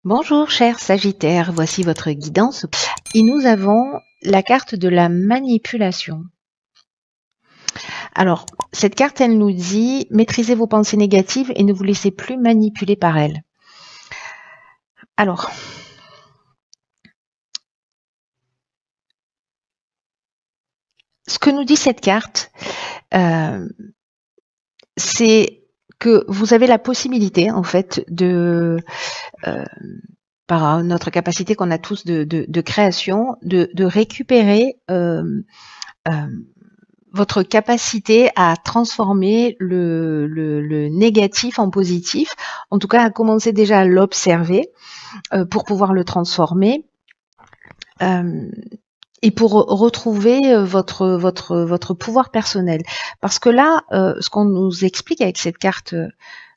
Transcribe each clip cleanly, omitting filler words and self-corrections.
Bonjour cher Sagittaire, voici votre guidance et nous avons la carte de la manipulation. Alors, cette carte, elle nous dit maîtrisez vos pensées négatives et ne vous laissez plus manipuler par elles. Alors, ce que nous dit cette carte, c'est que vous avez la possibilité, en fait, de par notre capacité qu'on a tous de création, de récupérer votre capacité à transformer le négatif en positif, en tout cas à commencer déjà à l'observer pour pouvoir le transformer et pour retrouver votre pouvoir personnel. Parce que là, ce qu'on nous explique avec cette carte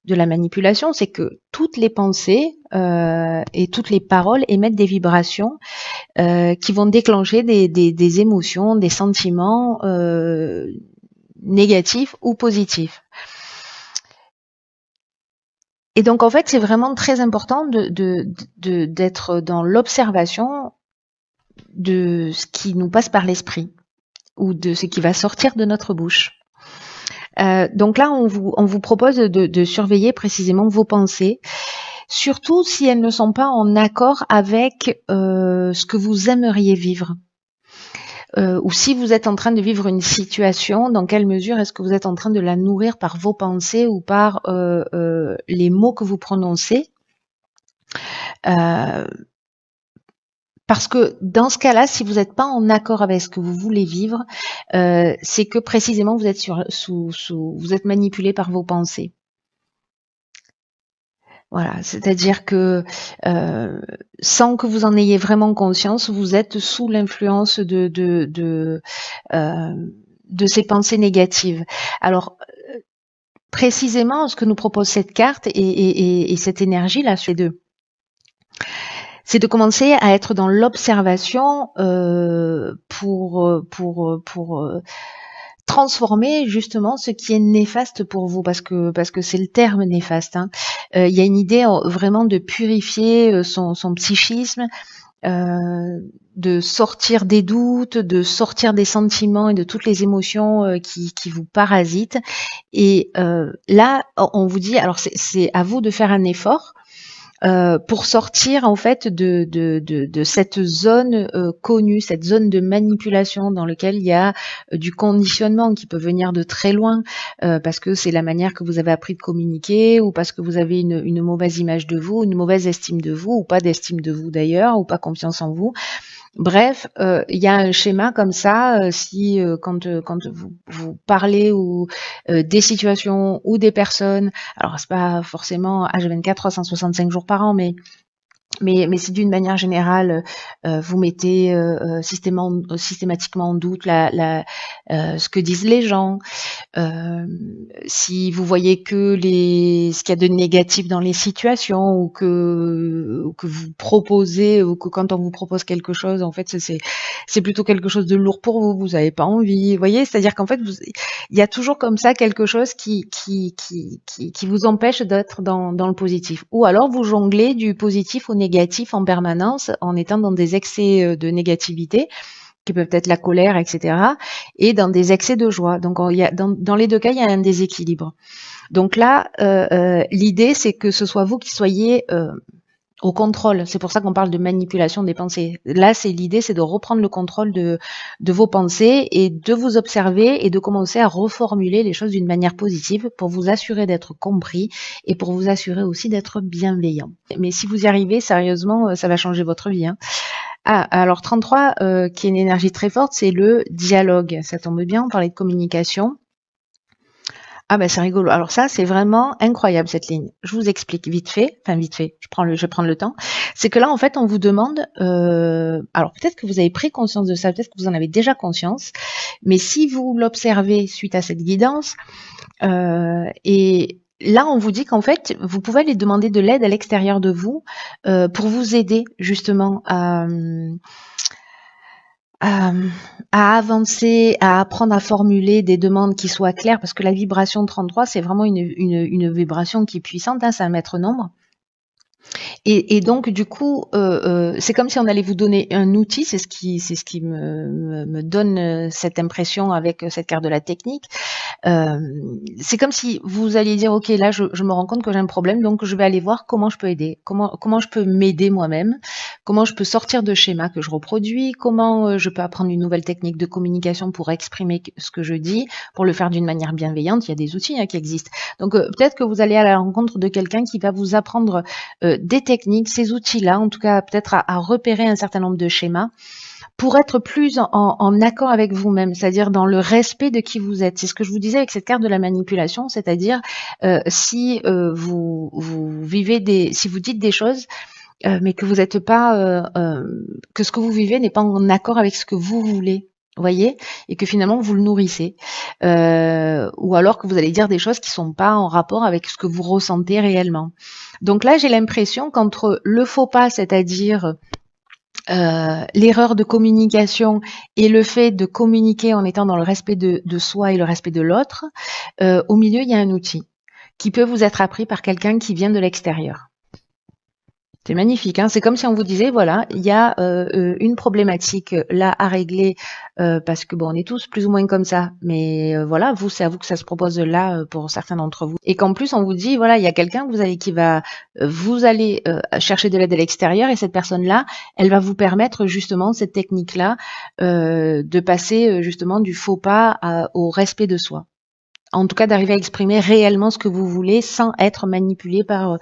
de la manipulation, c'est que toutes les pensées et toutes les paroles émettent des vibrations qui vont déclencher des émotions, des sentiments négatifs ou positifs. Et donc en fait, c'est vraiment très important d'être dans l'observation de ce qui nous passe par l'esprit ou de ce qui va sortir de notre bouche. Donc là, on vous propose de surveiller précisément vos pensées, surtout si elles ne sont pas en accord avec ce que vous aimeriez vivre. Ou si vous êtes en train de vivre une situation, dans quelle mesure est-ce que vous êtes en train de la nourrir par vos pensées ou par les mots que vous prononcez. Parce que dans ce cas-là, si vous n'êtes pas en accord avec ce que vous voulez vivre, c'est que précisément vous êtes vous êtes manipulé par vos pensées. Voilà, c'est-à-dire que sans que vous en ayez vraiment conscience, vous êtes sous l'influence de ces pensées négatives. Alors, précisément, ce que nous propose cette carte et cette énergie-là, c'est de commencer à être dans l'observation pour transformer justement ce qui est néfaste pour vous, parce que c'est le terme néfaste. Il y a une idée vraiment de purifier son psychisme, de sortir des doutes, de sortir des sentiments et de toutes les émotions qui vous parasitent. Et là, on vous dit, alors c'est à vous de faire un effort pour sortir en fait de cette zone connue, cette zone de manipulation dans laquelle il y a du conditionnement qui peut venir de très loin parce que c'est la manière que vous avez appris de communiquer ou parce que vous avez une mauvaise image de vous, une mauvaise estime de vous ou pas d'estime de vous d'ailleurs ou pas confiance en vous. Bref, il y a un schéma comme ça, si quand vous parlez ou des situations ou des personnes, alors c'est pas forcément H24 365 jours par an, mais si d'une manière générale, vous mettez systématiquement en doute ce que disent les gens, si vous voyez que ce qu'il y a de négatif dans les situations ou que vous proposez ou que quand on vous propose quelque chose, en fait, c'est plutôt quelque chose de lourd pour vous, vous n'avez pas envie, vous voyez, c'est-à-dire qu'en fait, il y a toujours comme ça quelque chose qui vous empêche d'être dans le positif. Ou alors vous jonglez du positif au négatif en permanence en étant dans des excès de négativité qui peuvent être la colère, etc. et dans des excès de joie. Donc dans les deux cas, il y a un déséquilibre. Donc là, l'idée, c'est que ce soit vous qui soyez au contrôle. C'est pour ça qu'on parle de manipulation des pensées. Là, l'idée, c'est de reprendre le contrôle de vos pensées et de vous observer et de commencer à reformuler les choses d'une manière positive pour vous assurer d'être compris et pour vous assurer aussi d'être bienveillant. Mais si vous y arrivez, sérieusement, ça va changer votre vie. Ah, alors 33, qui est une énergie très forte, c'est le dialogue. Ça tombe bien, on parlait de communication. Ah ben c'est rigolo. Alors ça, c'est vraiment incroyable cette ligne. Je vous explique vite fait, je vais prendre le temps. C'est que là, en fait, on vous demande, alors peut-être que vous avez pris conscience de ça, peut-être que vous en avez déjà conscience, mais si vous l'observez suite à cette guidance, et là, on vous dit qu'en fait, vous pouvez aller demander de l'aide à l'extérieur de vous pour vous aider justement à avancer, à apprendre à formuler des demandes qui soient claires, parce que la vibration 33, c'est vraiment une vibration qui est puissante, c'est un maître nombre. Et donc du coup, c'est comme si on allait vous donner un outil, c'est ce qui me donne cette impression avec cette carte de la technique. C'est comme si vous alliez dire, ok, là je me rends compte que j'ai un problème, donc je vais aller voir comment je peux aider, comment je peux m'aider moi-même, comment je peux sortir de schémas que je reproduis, comment je peux apprendre une nouvelle technique de communication pour exprimer ce que je dis, pour le faire d'une manière bienveillante. Il y a des outils qui existent. Donc peut-être que vous allez à la rencontre de quelqu'un qui va vous apprendre des techniques, ces outils-là, en tout cas peut-être à repérer un certain nombre de schémas pour être plus en accord avec vous-même, c'est-à-dire dans le respect de qui vous êtes. C'est ce que je vous disais avec cette carte de la manipulation, c'est-à-dire si vous vivez si vous dites des choses, mais que vous n'êtes pas, que ce que vous vivez n'est pas en accord avec ce que vous voulez. Vous voyez, et que finalement vous le nourrissez, ou alors que vous allez dire des choses qui sont pas en rapport avec ce que vous ressentez réellement. Donc là, j'ai l'impression qu'entre le faux pas, c'est-à-dire l'erreur de communication et le fait de communiquer en étant dans le respect de soi et le respect de l'autre, au milieu, il y a un outil qui peut vous être appris par quelqu'un qui vient de l'extérieur. C'est magnifique, hein. C'est comme si on vous disait, voilà, il y a une problématique là à régler, parce que bon, on est tous plus ou moins comme ça, mais voilà, vous, c'est à vous que ça se propose là pour certains d'entre vous. Et qu'en plus, on vous dit, voilà, il y a quelqu'un que vous allez chercher de l'aide à l'extérieur, et cette personne-là, elle va vous permettre justement cette technique-là de passer justement du faux pas au respect de soi. En tout cas, d'arriver à exprimer réellement ce que vous voulez sans être manipulé par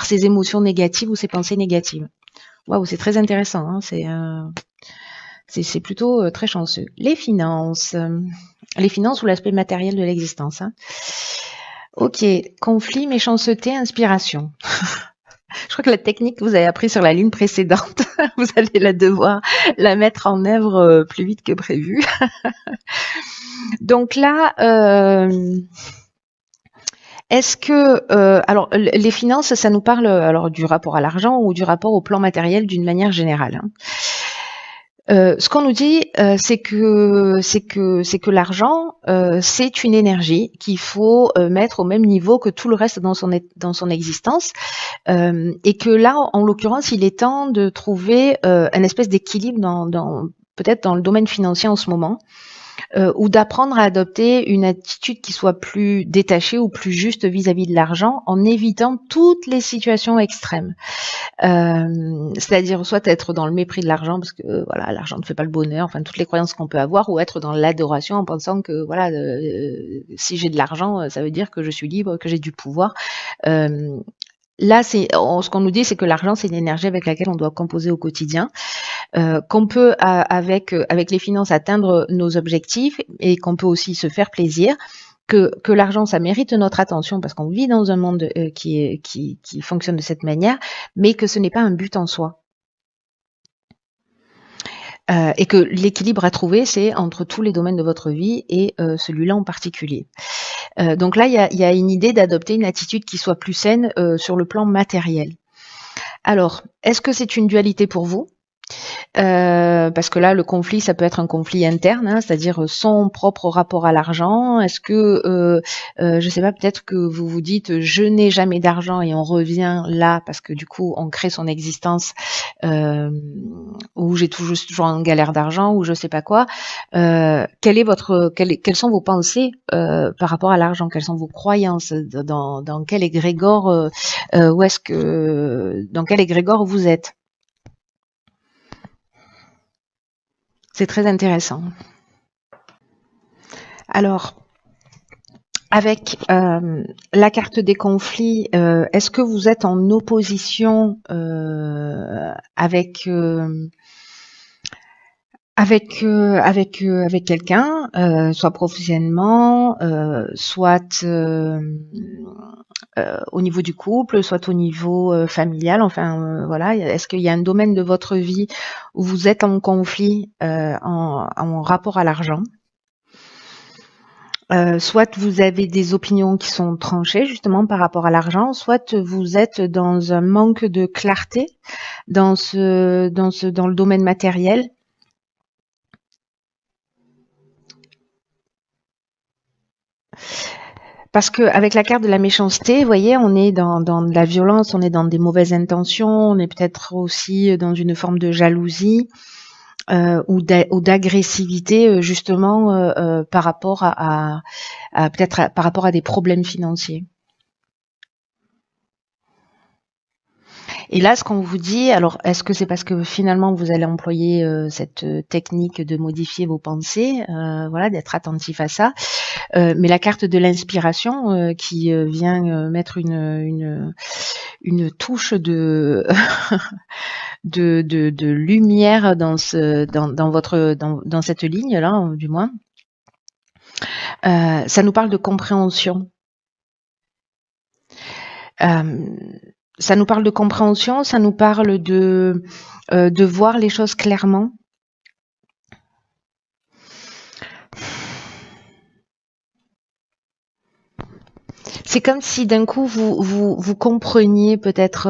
ces émotions négatives ou ces pensées négatives. Waouh, c'est très intéressant, hein, c'est plutôt très chanceux. Les finances ou l'aspect matériel de l'existence. Hein. Ok, conflit, méchanceté, inspiration. Je crois que la technique que vous avez appris sur la ligne précédente, vous allez devoir la mettre en œuvre plus vite que prévu. Donc là, est-ce que alors les finances, ça nous parle alors du rapport à l'argent ou du rapport au plan matériel d'une manière générale. Hein. Ce qu'on nous dit, c'est que l'argent, c'est une énergie qu'il faut mettre au même niveau que tout le reste dans son existence, et que là, en l'occurrence, il est temps de trouver un espèce d'équilibre peut-être dans le domaine financier en ce moment. Ou d'apprendre à adopter une attitude qui soit plus détachée ou plus juste vis-à-vis de l'argent en évitant toutes les situations extrêmes. C'est-à-dire soit être dans le mépris de l'argent parce que voilà, l'argent ne fait pas le bonheur, enfin toutes les croyances qu'on peut avoir, ou être dans l'adoration en pensant que voilà, si j'ai de l'argent, ça veut dire que je suis libre, que j'ai du pouvoir. Là, ce qu'on nous dit, c'est que l'argent, c'est une énergie avec laquelle on doit composer au quotidien, qu'on peut, avec les finances, atteindre nos objectifs et qu'on peut aussi se faire plaisir, que l'argent, ça mérite notre attention parce qu'on vit dans un monde qui fonctionne de cette manière, mais que ce n'est pas un but en soi. Et que l'équilibre à trouver, c'est entre tous les domaines de votre vie et celui-là en particulier. Donc là, il y a une idée d'adopter une attitude qui soit plus saine sur le plan matériel. Alors, est-ce que c'est une dualité pour vous ? Parce que là, le conflit, ça peut être un conflit interne, hein, c'est-à-dire son propre rapport à l'argent. Est-ce que, je sais pas, peut-être que vous vous dites, je n'ai jamais d'argent et on revient là parce que du coup, on crée son existence, ou j'ai toujours en galère d'argent ou je sais pas quoi. Quelles sont vos pensées par rapport à l'argent? Quelles sont vos croyances? Dans quel égrégore, dans quel égrégore vous êtes? C'est très intéressant. Alors, avec la carte des conflits, est-ce que vous êtes en opposition avec quelqu'un, soit professionnellement, soit au niveau du couple, soit au niveau familial, enfin voilà, est-ce qu'il y a un domaine de votre vie où vous êtes en conflit en rapport à l'argent? Soit vous avez des opinions qui sont tranchées justement par rapport à l'argent, soit vous êtes dans un manque de clarté dans le domaine matériel. Parce que avec la carte de la méchanceté, vous voyez, on est dans de la violence, on est dans des mauvaises intentions, on est peut-être aussi dans une forme de jalousie ou d'agressivité justement par rapport par rapport à des problèmes financiers. Et là, ce qu'on vous dit, alors est-ce que c'est parce que finalement vous allez employer cette technique de modifier vos pensées, voilà, d'être attentif à ça, mais la carte de l'inspiration qui vient mettre une touche de de lumière dans dans cette ligne là, du moins, ça nous parle de compréhension. Ça nous parle de compréhension, ça nous parle de voir les choses clairement. C'est comme si d'un coup vous compreniez peut-être,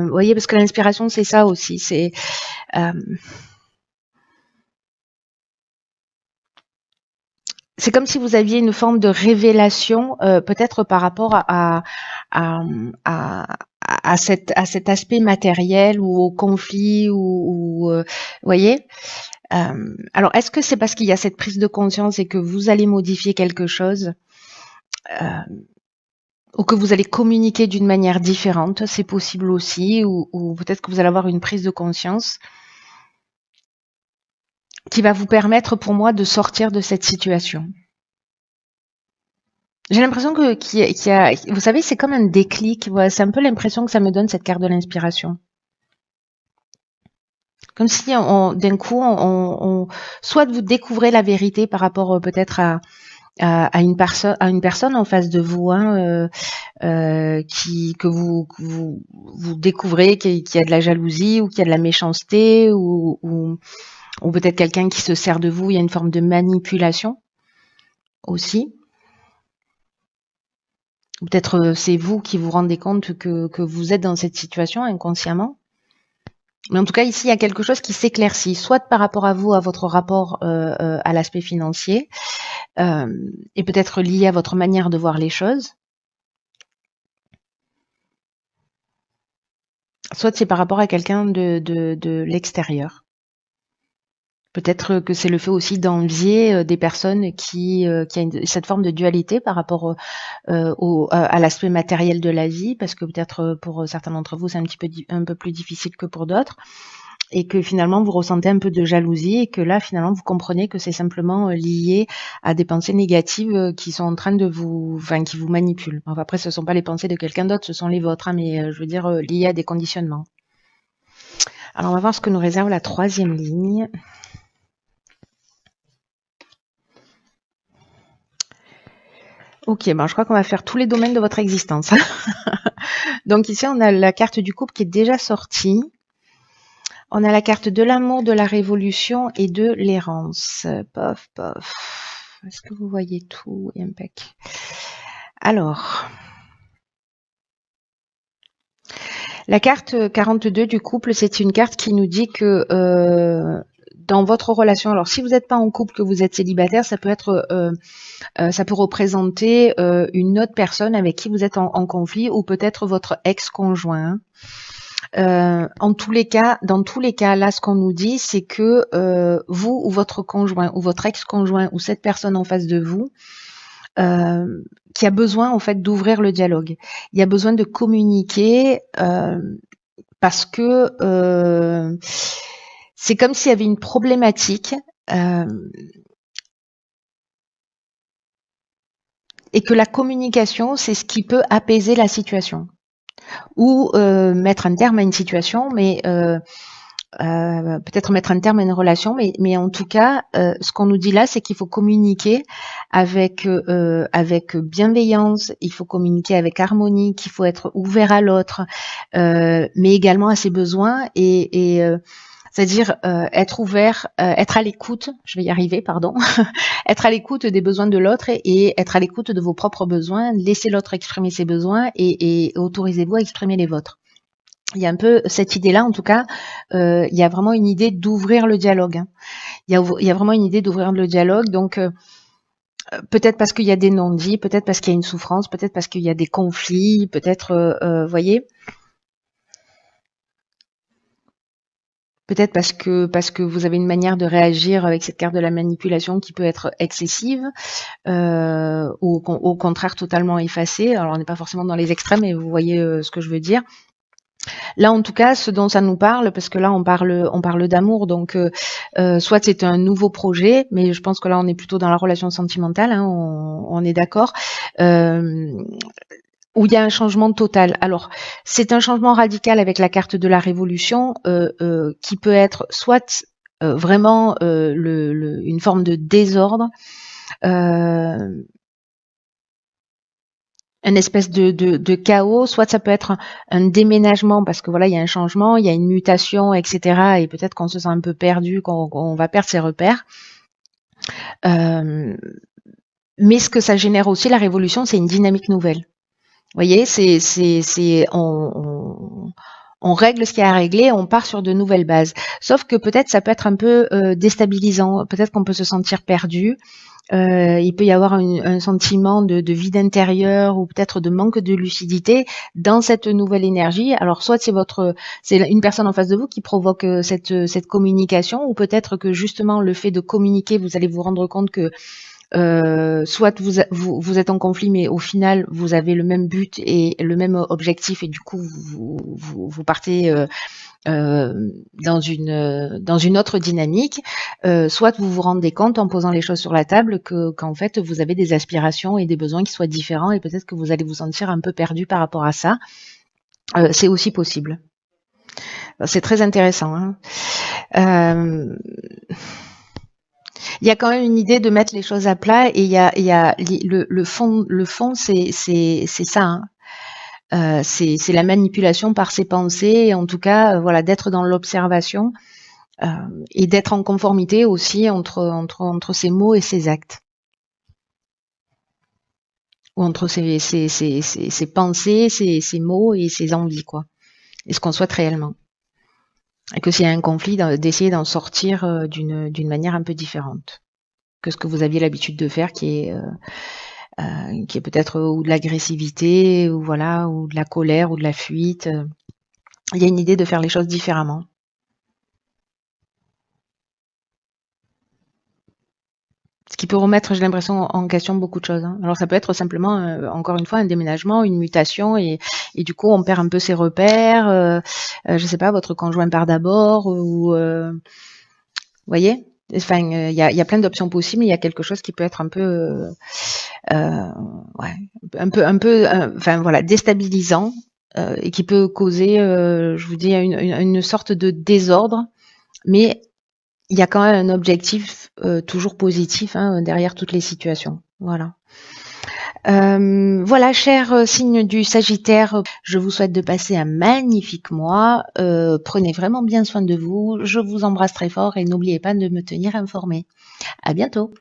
vous voyez, parce que l'inspiration c'est ça aussi, c'est comme si vous aviez une forme de révélation, peut-être par rapport à cet aspect matériel ou au conflit ou vous voyez. Alors, est-ce que c'est parce qu'il y a cette prise de conscience et que vous allez modifier quelque chose ou que vous allez communiquer d'une manière différente? C'est possible aussi, ou peut-être que vous allez avoir une prise de conscience qui va vous permettre, pour moi, de sortir de cette situation. J'ai l'impression qu'il y a, vous savez, c'est comme un déclic. Voilà, c'est un peu l'impression que ça me donne, cette carte de l'inspiration. Comme si d'un coup, soit vous découvrez la vérité par rapport peut-être à une personne en face de vous, hein, que vous découvrez qu'il y a de la jalousie ou qu'il y a de la méchanceté ou peut-être quelqu'un qui se sert de vous. Il y a une forme de manipulation aussi. Peut-être c'est vous qui vous rendez compte que vous êtes dans cette situation inconsciemment. Mais en tout cas, ici, il y a quelque chose qui s'éclaircit, soit par rapport à vous, à votre rapport à l'aspect financier, et peut-être lié à votre manière de voir les choses. Soit c'est par rapport à quelqu'un de l'extérieur. Peut-être que c'est le fait aussi d'envier des personnes qui a cette forme de dualité par rapport à l'aspect matériel de la vie, parce que peut-être pour certains d'entre vous, c'est un peu plus difficile que pour d'autres, et que finalement vous ressentez un peu de jalousie, et que là finalement vous comprenez que c'est simplement lié à des pensées négatives qui sont en train de qui vous manipulent. Enfin, après, ce ne sont pas les pensées de quelqu'un d'autre, ce sont les vôtres, hein, mais je veux dire liées à des conditionnements. Alors on va voir ce que nous réserve la troisième ligne. Ok, je crois qu'on va faire tous les domaines de votre existence. Donc ici, on a la carte du couple qui est déjà sortie. On a la carte de l'amour, de la révolution et de l'errance. Pof, pof. Est-ce que vous voyez tout? Impec. Alors, la carte 42 du couple, c'est une carte qui nous dit que dans votre relation, alors si vous n'êtes pas en couple, que vous êtes célibataire, ça peut être... ça peut représenter une autre personne avec qui vous êtes en conflit, ou peut-être votre ex-conjoint. Dans tous les cas, là, ce qu'on nous dit, c'est que vous ou votre conjoint ou votre ex-conjoint ou cette personne en face de vous, qui a besoin en fait d'ouvrir le dialogue. Il y a besoin de communiquer parce que c'est comme s'il y avait une problématique. Et que la communication, c'est ce qui peut apaiser la situation ou mettre un terme à une situation, mais peut-être mettre un terme à une relation, mais en tout cas, ce qu'on nous dit là, c'est qu'il faut communiquer avec bienveillance, il faut communiquer avec harmonie, qu'il faut être ouvert à l'autre, mais également à ses besoins et c'est-à-dire être ouvert, être à l'écoute, je vais y arriver, pardon, être à l'écoute des besoins de l'autre et être à l'écoute de vos propres besoins, laisser l'autre exprimer ses besoins et autorisez-vous à exprimer les vôtres. Il y a un peu cette idée-là, en tout cas, il y a vraiment une idée d'ouvrir le dialogue. Il y a vraiment une idée d'ouvrir le dialogue, donc Peut-être parce qu'il y a des non-dits, peut-être parce qu'il y a une souffrance, peut-être parce qu'il y a des conflits, peut-être, voyez? Peut-être parce que vous avez une manière de réagir avec cette carte de la manipulation qui peut être excessive, ou au contraire totalement effacée. Alors on n'est pas forcément dans les extrêmes, mais vous voyez ce que je veux dire. Là, en tout cas, ce dont ça nous parle, parce que là, on parle d'amour, donc soit c'est un nouveau projet, mais je pense que là, on est plutôt dans la relation sentimentale, hein, on est d'accord, euh, où il y a un changement total. Alors, c'est un changement radical avec la carte de la révolution, qui peut être soit vraiment une forme de désordre, euh, une espèce de chaos, soit ça peut être un déménagement parce que voilà, il y a un changement, il y a une mutation, etc. Et peut-être qu'on se sent un peu perdu, qu'on va perdre ses repères. Euh, mais ce que ça génère aussi, la révolution, c'est une dynamique nouvelle. Vous voyez, on règle ce qu'il y a à régler, on part sur de nouvelles bases. Sauf que peut-être ça peut être un peu déstabilisant, peut-être qu'on peut se sentir perdu. Il peut y avoir un sentiment de vide intérieur ou peut-être de manque de lucidité dans cette nouvelle énergie. Alors soit c'est une personne en face de vous qui provoque cette communication, ou peut-être que justement le fait de communiquer, vous allez vous rendre compte que soit vous êtes en conflit, mais au final vous avez le même but et le même objectif, et du coup vous partez dans une autre dynamique, soit vous vous rendez compte en posant les choses sur la table qu'en fait vous avez des aspirations et des besoins qui soient différents, et peut-être que vous allez vous sentir un peu perdu par rapport à ça. C'est aussi possible. C'est très intéressant, hein. Euh, il y a quand même une idée de mettre les choses à plat, et il y a le fond, c'est ça, hein. C'est la manipulation par ses pensées, et en tout cas, voilà, d'être dans l'observation, euh, et d'être en conformité aussi entre ses mots et ses actes, ou entre ses pensées, ses mots et ses envies, quoi, et ce qu'on souhaite réellement. Et que s'il y a un conflit, d'essayer d'en sortir d'une manière un peu différente que ce que vous aviez l'habitude de faire, qui est peut-être ou de l'agressivité, ou voilà, ou de la colère, ou de la fuite. Il y a une idée de faire les choses différemment. Ce qui peut remettre, j'ai l'impression, en question beaucoup de choses, hein. Alors ça peut être simplement, encore une fois, un déménagement, une mutation, et du coup on perd un peu ses repères. Je sais pas, votre conjoint part d'abord, ou vous voyez. Enfin, il y a plein d'options possibles, mais il y a quelque chose qui peut être un peu, ouais, enfin voilà, déstabilisant, et qui peut causer, je vous dis, une sorte de désordre, mais il y a quand même un objectif toujours positif, hein, derrière toutes les situations. Voilà. Voilà, cher signe du Sagittaire, je vous souhaite de passer un magnifique mois. Prenez vraiment bien soin de vous. Je vous embrasse très fort et n'oubliez pas de me tenir informé. À bientôt.